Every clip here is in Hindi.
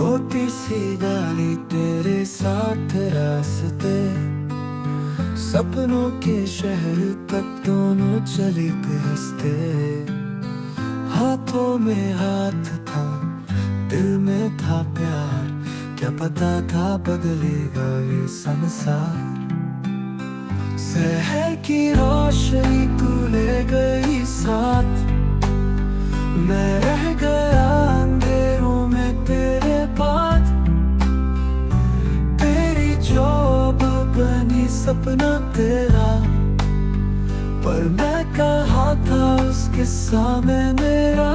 छोटी सी डाली तेरे साथ रास्ते, सपनों के शहर तक दोनों चले थे हंसते। हाथों में हाथ था, दिल में था प्यार, क्या पता था बदलेगा ये संसार। शहर की रोशनी तू ले गई साथ, मैं रह गया अंधेरों में तेरे बाद। तेरी जॉब बनी सपना तेरा, पर मैं कहाँ था उसके सामने मेरा।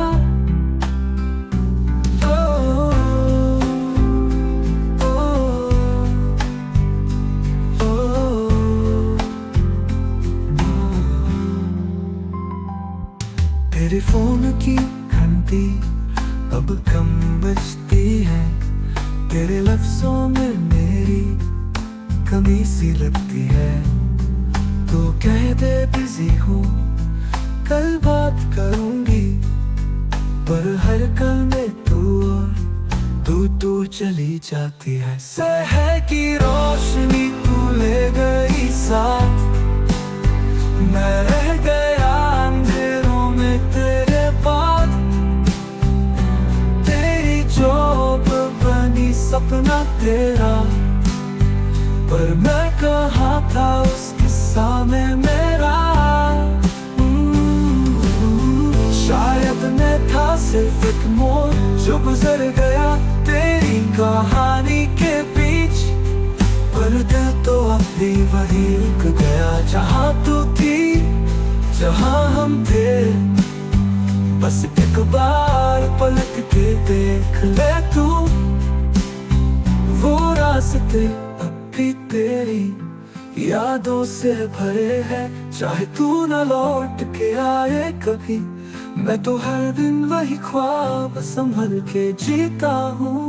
तेरे फोन की घंटी अब कम बजती है, तेरे लफ्जों में मेरी कमी सी लगती है। तो कह दे बिजी हूँ, कल बात करूंगी, पर हर कल में तू और तू चली जाती है। शहर की रोशनी तू ले गई साथ, मैं रह गया अंधेरों में तेरे बाद। तेरी जॉब बनी सपना तेरा, पर मैं कहाँ था उसके सामने मेरा। शायद मैं था सिर्फ एक मोड़ जो गुजर गया तेरी कहानी के बीच, पर दिल तो अब भी वही रुक गया जहाँ तू थी, जहाँ हम थे। बस एक बार पलट के देख ले तू, वो रास्ते अब भी तेरी यादों से भरे हैं। चाहे तू न लौट के आए कभी, मैं तो हर दिन वही ख्वाब संभल के जीता हूँ।